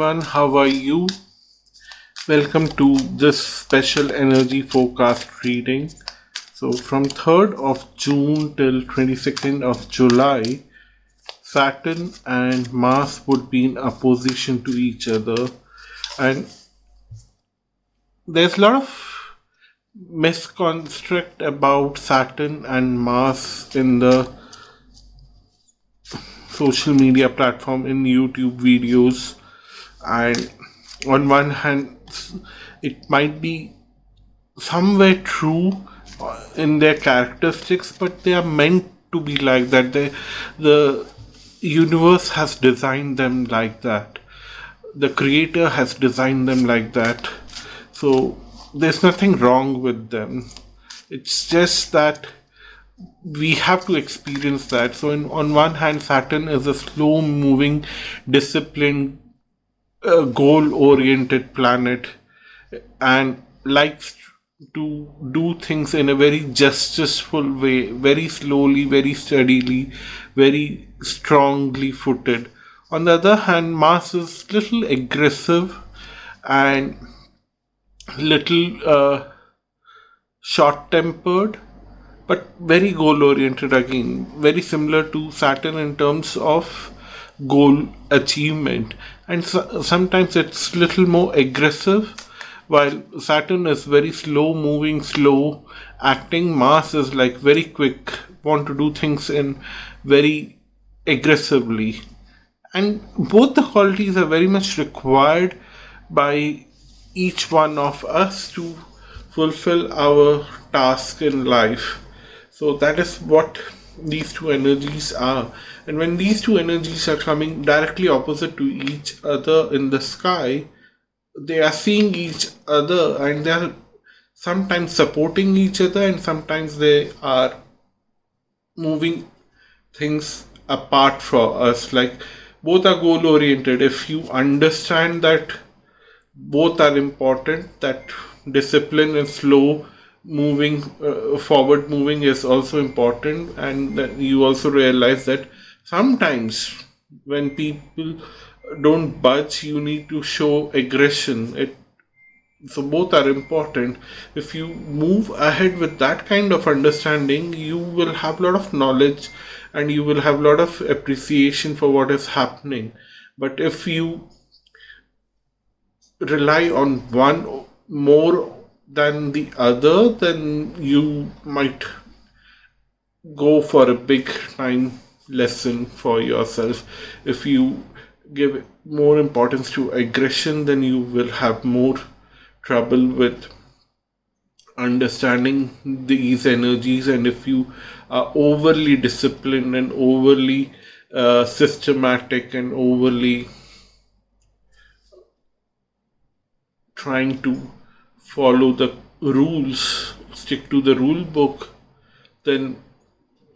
everyone, how are you? Welcome to this special energy forecast reading. So, from 3rd of June till 22nd of July, Saturn and Mars would be in opposition to each other, and there's a lot of misconstruct about Saturn and Mars in the social media platform in YouTube videos. And on one hand, it might be somewhere true in their characteristics, but they are meant to be like that. The universe has designed them like that. The creator has designed them like that. So there's nothing wrong with them. It's just that we have to experience that. So, on one hand, Saturn is a slow moving, disciplined, goal oriented planet and likes to do things in a very justiceful way, very slowly, very steadily, very strongly footed. On the other hand, Mars is little aggressive and little short tempered, but very goal oriented again, very similar to Saturn in terms of goal achievement. And sometimes it's little more aggressive, while Saturn is very slow moving, slow acting. Mars is like very quick, want to do things in very aggressively. And both the qualities are very much required by each one of us to fulfill our task in life. So that is what these two energies are. And when these two energies are coming directly opposite to each other in the sky, they are seeing each other and they are sometimes supporting each other and sometimes they are moving things apart for us. Like both are goal oriented. If you understand that both are important, that discipline and slow moving, forward moving is also important, and that you also realize that sometimes when people don't budge, you need to show aggression. So both are important. If you move ahead with that kind of understanding, you will have a lot of knowledge and you will have a lot of appreciation for what is happening. But if you rely on one more than the other, then you might go for a big time lesson for yourself. If you give more importance to aggression, then you will have more trouble with understanding these energies. And if you are overly disciplined and overly systematic and overly trying to follow the rules, stick to the rule book, then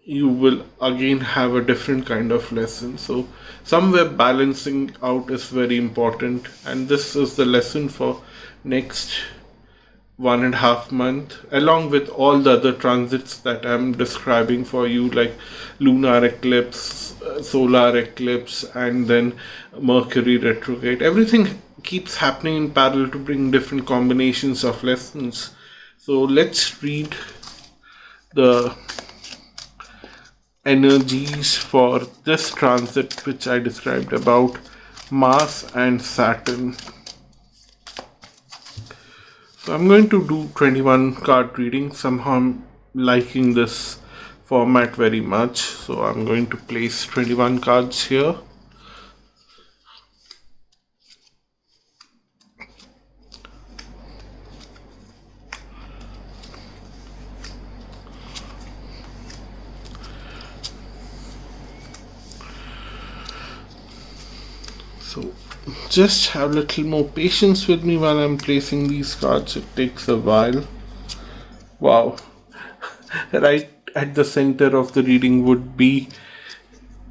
you will again have a different kind of lesson. So, somewhere balancing out is very important, and this is the lesson for next 1.5 month, along with all the other transits that I'm describing for you, like lunar eclipse, solar eclipse, and then Mercury retrograde. Everything keeps happening in parallel to bring different combinations of lessons. So let's read the energies for this transit which I described about Mars and Saturn. So I'm going to do 21 card reading. Somehow I'm liking this format very much. So I'm going to place 21 cards here. So just have a little more patience with me while I'm placing these cards. It takes a while. Wow. Right at the center of the reading would be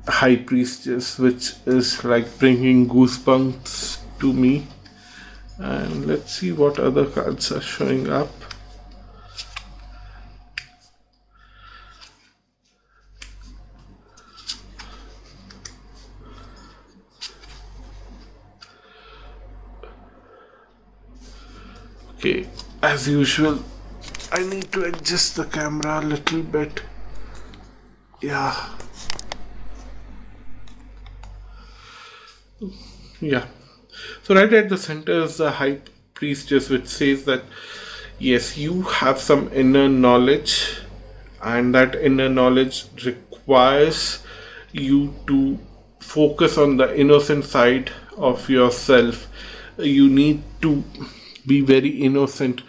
High Priestess, which is like bringing goosebumps to me. And let's see what other cards are showing up. Okay, as usual, I need to adjust the camera a little bit. Yeah. Yeah. So right at the center is the high priestess, which says that yes, you have some inner knowledge, and that inner knowledge requires you to focus on the innocent side of yourself. You need to be very innocent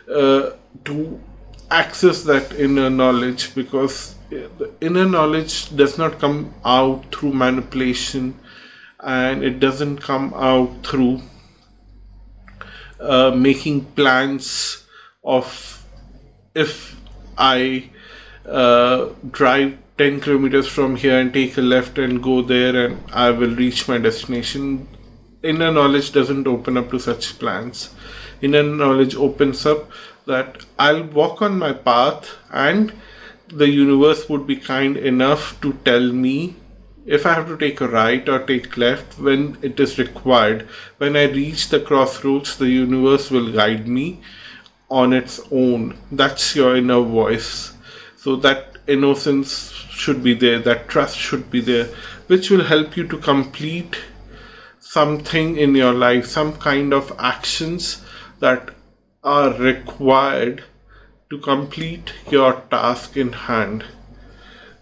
to access that inner knowledge, because the inner knowledge does not come out through manipulation, and it doesn't come out through making plans of, if I drive 10 kilometers from here and take a left and go there and I will reach my destination. Inner knowledge doesn't open up to such plans. Inner knowledge opens up that I'll walk on my path, and the universe would be kind enough to tell me if I have to take a right or take left when it is required. When I reach the crossroads, the universe will guide me on its own. That's your inner voice. So that innocence should be there, that trust should be there, which will help you to complete something in your life, some kind of actions that are required to complete your task in hand.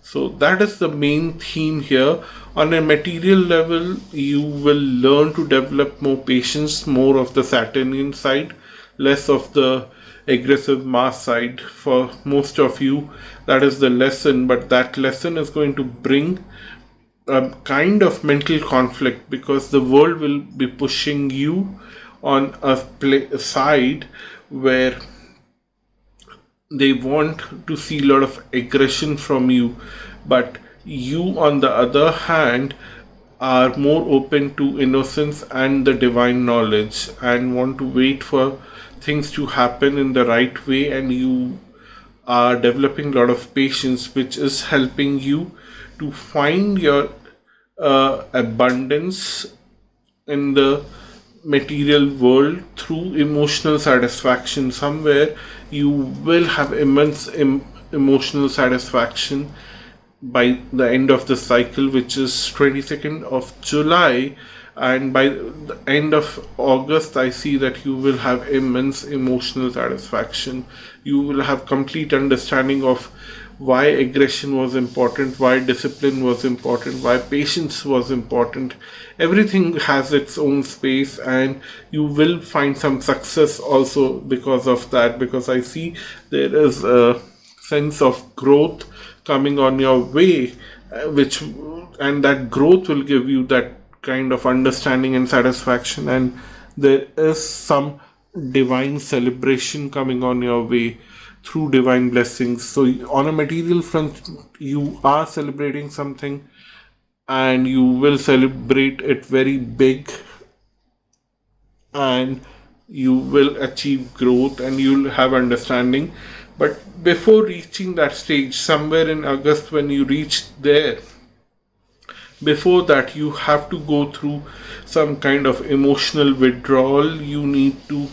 So that is the main theme here. On a material level, you will learn to develop more patience, more of the Saturnian side, less of the aggressive Mars side. For most of you, that is the lesson, but that lesson is going to bring a kind of mental conflict, because the world will be pushing you on a side where they want to see a lot of aggression from you, but you on the other hand are more open to innocence and the divine knowledge, and want to wait for things to happen in the right way, and you are developing a lot of patience, which is helping you to find your abundance in the material world through emotional satisfaction. Somewhere you will have immense emotional satisfaction by the end of the cycle, which is 22nd of July, and by the end of August I see that you will have immense emotional satisfaction. You will have complete understanding of why aggression was important, why discipline was important, why patience was important. Everything has its own space, and you will find some success also because of that, because I see there is a sense of growth coming on your way, and that growth will give you that kind of understanding and satisfaction, and there is some divine celebration coming on your way through divine blessings. So on a material front, you are celebrating something, and you will celebrate it very big, and you will achieve growth and you'll have understanding. But before reaching that stage, somewhere in August, when you reach there, before that you have to go through some kind of emotional withdrawal. You need to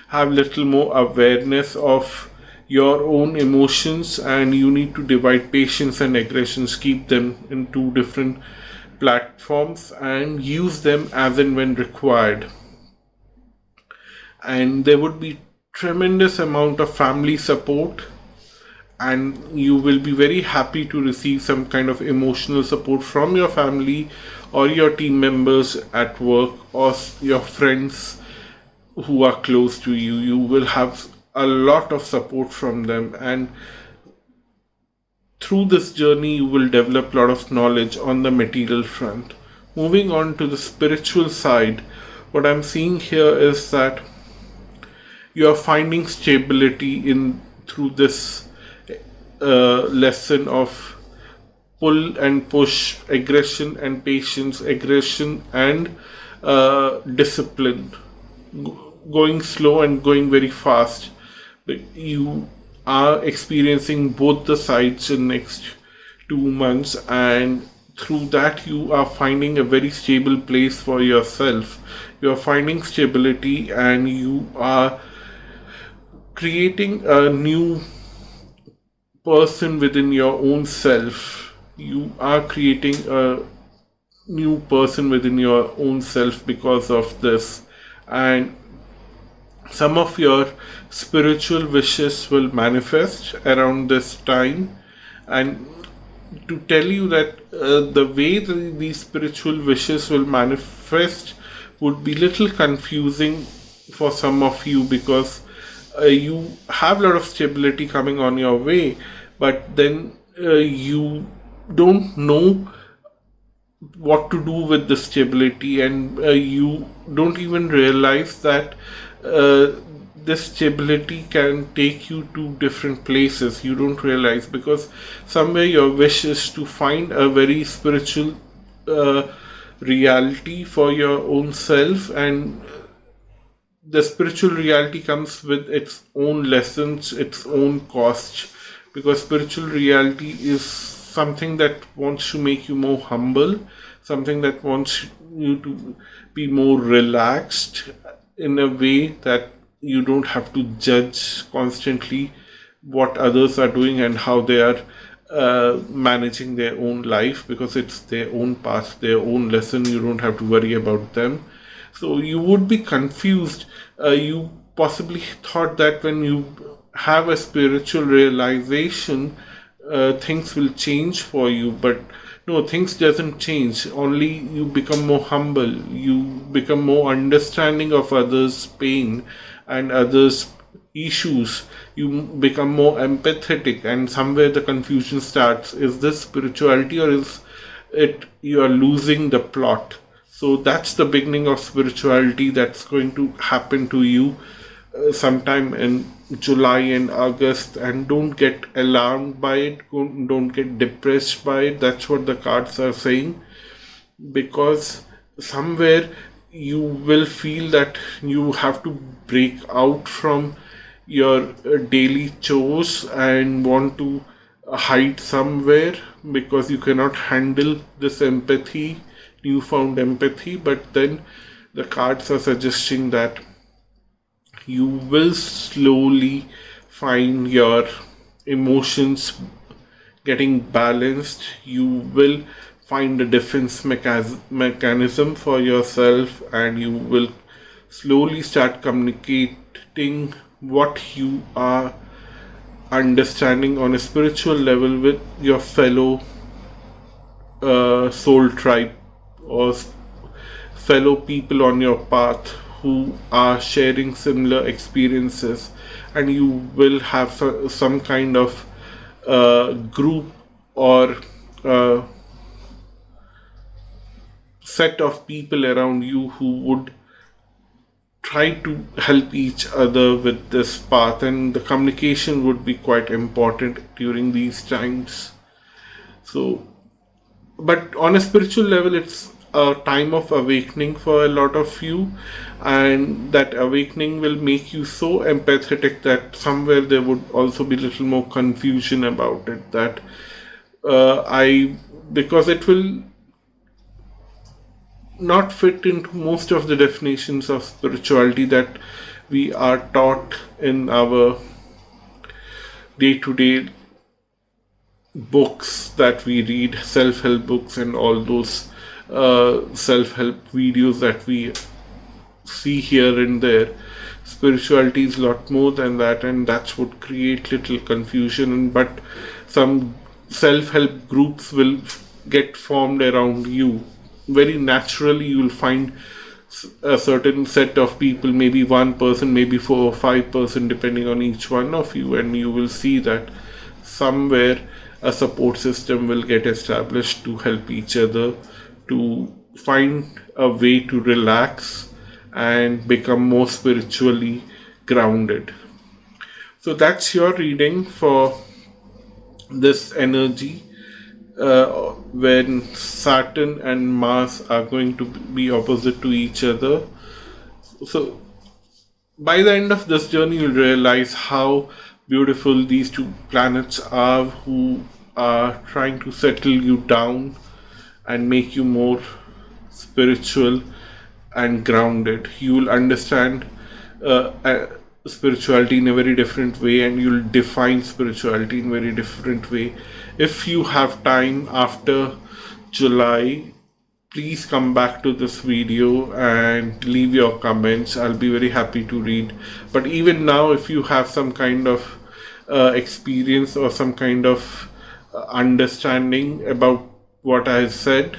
have little more awareness of your own emotions, and you need to divide patience and aggressions, keep them in two different platforms and use them as and when required. And there would be tremendous amount of family support, and you will be very happy to receive some kind of emotional support from your family or your team members at work or your friends who are close to you. You will have a lot of support from them, and through this journey you will develop a lot of knowledge on the material front. Moving on to the spiritual side, what I'm seeing here is that you are finding stability in through this lesson of pull and push, aggression and patience, aggression and discipline, going slow and going very fast. You are experiencing both the sides in next 2 months, and through that you are finding a very stable place for yourself. You are finding stability, and you are creating a new person within your own self. You are creating a new person within your own self because of this. And some of your spiritual wishes will manifest around this time. And to tell you that the way these spiritual wishes will manifest would be little confusing for some of you, because you have a lot of stability coming on your way, but then you don't know what to do with the stability, and you don't even realize that uh, this stability can take you to different places. You don't realize, because somewhere your wish is to find a very spiritual uh, reality for your own self, and the spiritual reality comes with its own lessons, its own cost, because spiritual reality is something that wants to make you more humble, something that wants you to be more relaxed in a way that you don't have to judge constantly what others are doing and how they are managing their own life, because it's their own path, their own lesson. You don't have to worry about them. So you would be confused. You possibly thought that when you have a spiritual realization, things will change for you, but no, things doesn't change. Only you become more humble. You become more understanding of others' pain and others' issues. You become more empathetic, and somewhere the confusion starts. Is this spirituality, or is it you are losing the plot? So that's the beginning of spirituality that's going to happen to you sometime in July and August. And don't get alarmed by it, don't get depressed by it. That's what the cards are saying, because somewhere you will feel that you have to break out from your daily chores and want to hide somewhere, because you cannot handle this empathy, newfound empathy. But then the cards are suggesting that you will slowly find your emotions getting balanced. You will find a defense mechanism for yourself, and you will slowly start communicating what you are understanding on a spiritual level with your fellow soul tribe, or fellow people on your path who are sharing similar experiences. And you will have some kind of group or set of people around you who would try to help each other with this path, and the communication would be quite important during these times. So, but on a spiritual level, it's a time of awakening for a lot of you, and that awakening will make you so empathetic that somewhere there would also be a little more confusion about it. That I because it will not fit into most of the definitions of spirituality that we are taught in our day-to-day books that we read, self-help books and all those self-help videos that we see here and there. Spirituality is a lot more than that, and that's what create little confusion. But some self-help groups will get formed around you. Very naturally, you will find a certain set of people, maybe one person, maybe 4 or 5%, depending on each one of you, and you will see that somewhere a support system will get established to help each other to find a way to relax and become more spiritually grounded. So that's your reading for this energy when Saturn and Mars are going to be opposite to each other. So by the end of this journey, you'll realize how beautiful these two planets are, who are trying to settle you down and make you more spiritual and grounded. You will understand spirituality in a very different way, and you'll define spirituality in a very different way. If you have time after July, please come back to this video and leave your comments. I'll be very happy to read. But even now, if you have some kind of experience or some kind of understanding about what I said,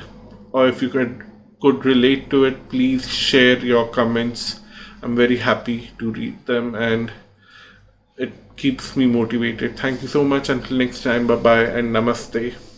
or if you could relate to it, please share your comments. I'm very happy to read them, and it keeps me motivated. Thank you so much. Until next time, bye bye and namaste.